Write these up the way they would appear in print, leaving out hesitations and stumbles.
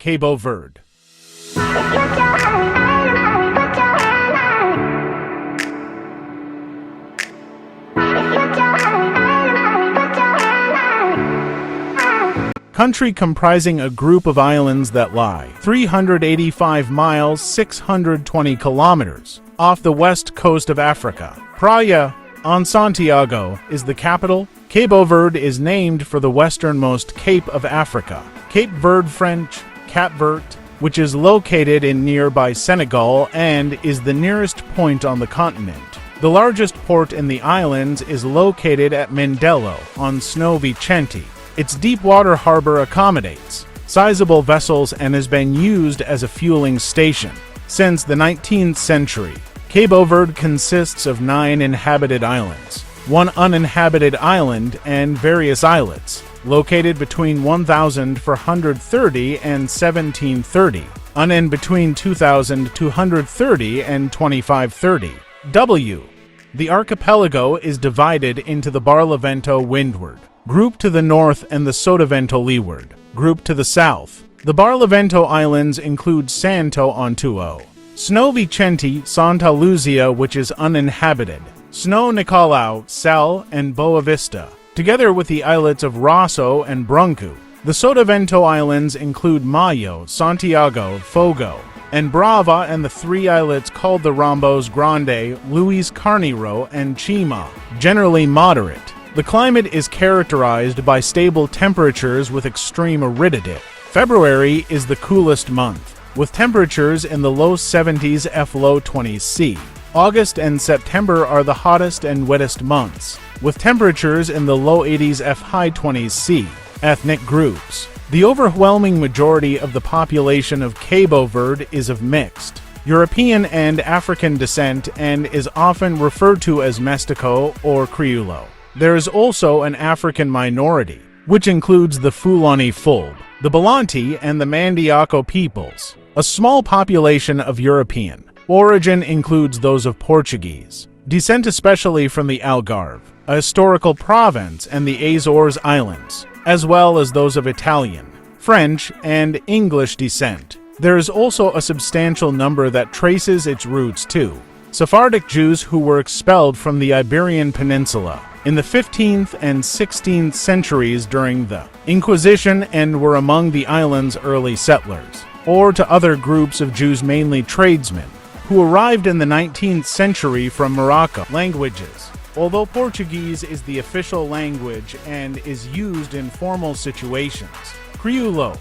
Cabo Verde. Country comprising a group of islands that lie 385 miles 620 kilometers off the west coast of Africa. Praia on Santiago is the capital. Cabo Verde is named for the westernmost cape of Africa, Cape Verde French, Cap Vert, which is located in nearby Senegal and is the nearest point on the continent. The largest port in the islands is located at Mindelo on Snow Vicente. Its deep-water harbor accommodates sizable vessels and has been used as a fueling station since the 19th century. Cabo Verde consists of 9 inhabited islands, 1 uninhabited island, and various islets, located between 1,430 and 1,730, and between 2,230 and 2,530. The archipelago is divided into the Barlavento windward group to the north and the Sotavento leeward group to the south. The Barlavento Islands include Santo Antuo, Snow Vicente, Santa Luzia, which is uninhabited, Snow Nicolau, Sal, and Boa Vista, together with the islets of Rosso and Bruncu. The Sotavento Islands include Mayo, Santiago, Fogo, and Brava, and the 3 islets called the Rambos Grande, Luis Carneiro, and Chima, generally moderate. The climate is characterized by stable temperatures with extreme aridity. February is the coolest month, with temperatures in the low 70s F low 20s C. August and September are the hottest and wettest months, with temperatures in the low 80s F high 20s C. Ethnic groups. The overwhelming majority of the population of Cabo Verde is of mixed European and African descent and is often referred to as Mestiço or Crioulo. There is also an African minority, which includes the Fulani Fulbe, the Balanti, and the Mandiaco peoples. A small population of European origin includes those of Portuguese descent, especially from the Algarve, a historical province, and the Azores Islands, as well as those of Italian, French, and English descent. There is also a substantial number that traces its roots to Sephardic Jews who were expelled from the Iberian Peninsula in the 15th and 16th centuries during the Inquisition and were among the island's early settlers, or to other groups of Jews, mainly tradesmen, who arrived in the 19th century from Morocco. Languages. Although Portuguese is the official language and is used in formal situations, Crioulo,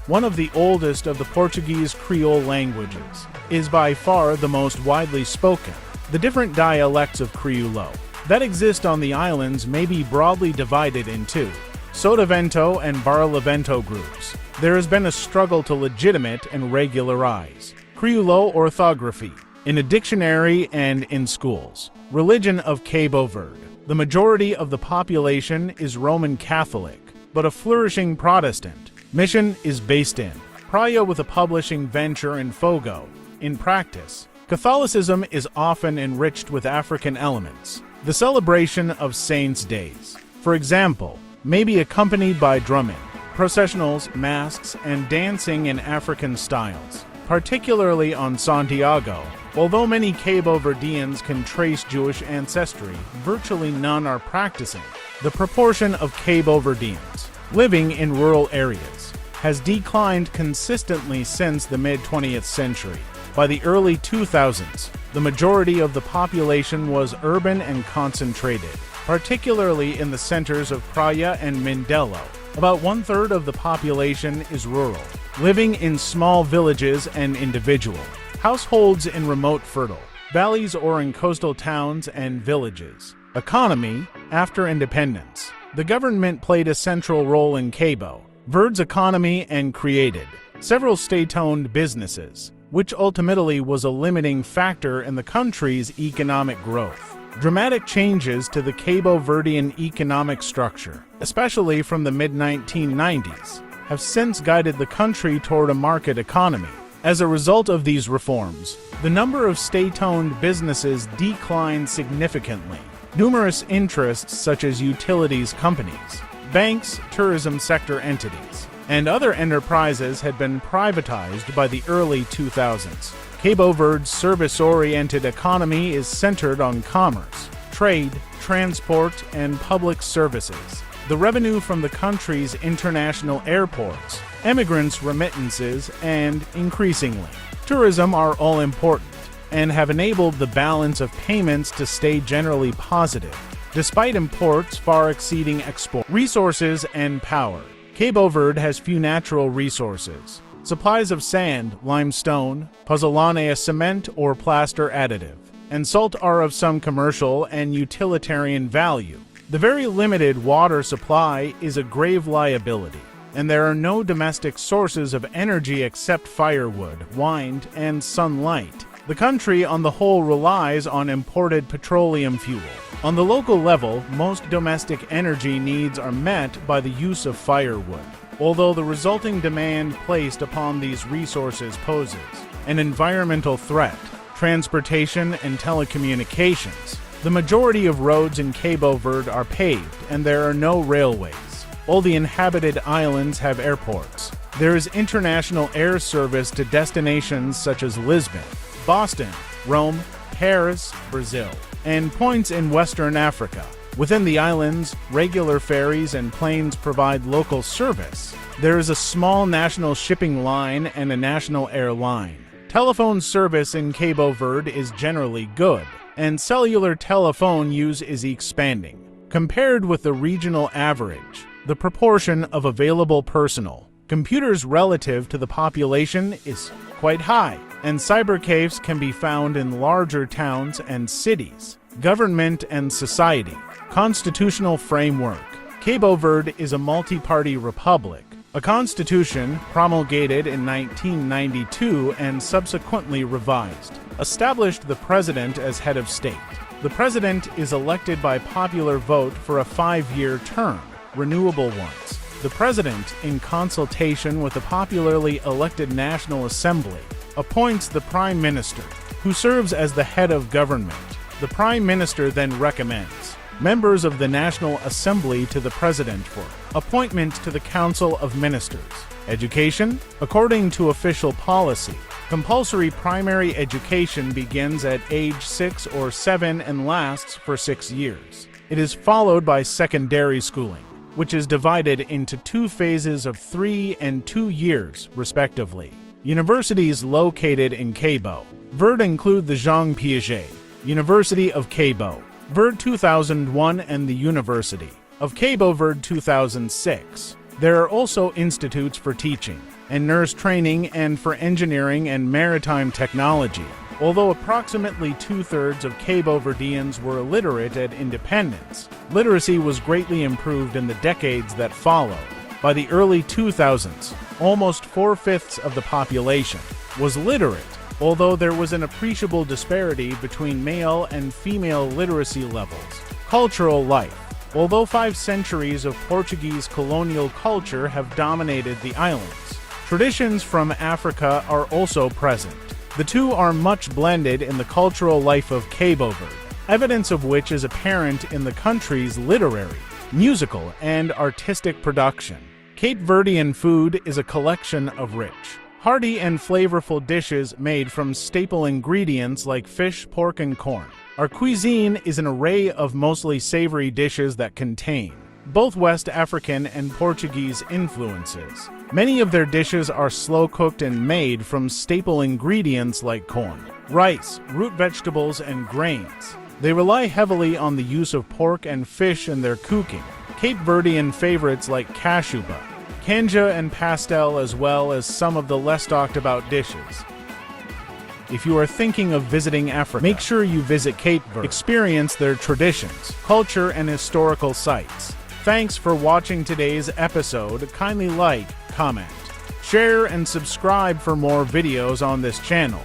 one of the oldest of the Portuguese Creole languages, is by far the most widely spoken. The different dialects of Crioulo that exist on the islands may be broadly divided into Sotavento and Barlavento groups. There has been a struggle to legitimate and regularize Crioulo orthography in a dictionary and in schools. Religion of Cabo Verde. The majority of the population is Roman Catholic, but a flourishing Protestant. Mission is based in Praia with a publishing venture in Fogo. In practice, Catholicism is often enriched with African elements. The celebration of saints' days, for example, may be accompanied by drumming, processionals, masks, and dancing in African styles, particularly on Santiago. Although many Cabo Verdeans can trace Jewish ancestry, virtually none are practicing. The proportion of Cabo Verdeans living in rural areas has declined consistently since the mid-20th century. By the early 2000s, the majority of the population was urban and concentrated, particularly in the centers of Praia and Mindelo. About 1/3 of the population is rural, living in small villages and individual households in remote fertile valleys or in coastal towns and villages. Economy. After independence, the government played a central role in Cabo Verde's economy and created several state-owned businesses, which ultimately was a limiting factor in the country's economic growth. Dramatic changes to the Cabo Verdean economic structure, especially from the mid-1990s, have since guided the country toward a market economy. As a result of these reforms, the number of state-owned businesses declined significantly. Numerous interests such as utilities companies, banks, tourism sector entities, and other enterprises had been privatized by the early 2000s. Cabo Verde's service-oriented economy is centered on commerce, trade, transport, and public services. The revenue from the country's international airports, immigrants' remittances, and, increasingly, tourism are all important and have enabled the balance of payments to stay generally positive, despite imports far exceeding export. Resources and power. Cabo Verde has few natural resources. Supplies of sand, limestone, pozzolana cement or plaster additive, and salt are of some commercial and utilitarian value. The very limited water supply is a grave liability, and there are no domestic sources of energy except firewood, wind, and sunlight. The country on the whole relies on imported petroleum fuel. On the local level, most domestic energy needs are met by the use of firewood, although the resulting demand placed upon these resources poses an environmental threat. Transportation and telecommunications. The majority of roads in Cabo Verde are paved, and there are no railways. All the inhabited islands have airports. There is international air service to destinations such as Lisbon, Boston, Rome, Paris, Brazil, and points in Western Africa. Within the islands, regular ferries and planes provide local service. There is a small national shipping line and a national airline. Telephone service in Cabo Verde is generally good, and cellular telephone use is expanding. Compared with the regional average, the proportion of available personal computers relative to the population is quite high, and cybercafes can be found in larger towns and cities. Government and society. Constitutional framework. Cabo Verde is a multi-party republic. A constitution, promulgated in 1992 and subsequently revised, established the president as head of state. The president is elected by popular vote for a 5-year term, renewable ones. The president, in consultation with the popularly elected National Assembly, appoints the prime minister, who serves as the head of government. The prime minister then recommends members of the National Assembly to the President for appointment to the Council of Ministers. Education. According to official policy, compulsory primary education begins at age 6 or 7 and lasts for 6 years. It is followed by secondary schooling, which is divided into 2 phases of 3 and 2 years, respectively. Universities located in Cabo Verde include the Jean Piaget University of Cabo Verde 2001 and the University of Cabo Verde 2006. There are also institutes for teaching and nurse training and for engineering and maritime technology. Although approximately 2/3 of Cabo Verdeans were illiterate at independence, literacy was greatly improved in the decades that followed. By the early 2000s, almost 4/5 of the population was literate, although there was an appreciable disparity between male and female literacy levels. Cultural life. Although 5 centuries of Portuguese colonial culture have dominated the islands, traditions from Africa are also present. The two are much blended in the cultural life of Cabo Verde, evidence of which is apparent in the country's literary, musical, and artistic production. Cape Verdean food is a collection of rich, hearty, and flavorful dishes made from staple ingredients like fish, pork, and corn. Our cuisine is an array of mostly savory dishes that contain both West African and Portuguese influences. Many of their dishes are slow-cooked and made from staple ingredients like corn, rice, root vegetables, and grains. They rely heavily on the use of pork and fish in their cooking. Cape Verdean favorites like cashupa, canja, and pastel, as well as some of the less talked about dishes. If you are thinking of visiting Africa, make sure you visit Cape Verde. Experience their traditions, culture, and historical sites. Thanks for watching today's episode. Kindly like, comment, share, and subscribe for more videos on this channel.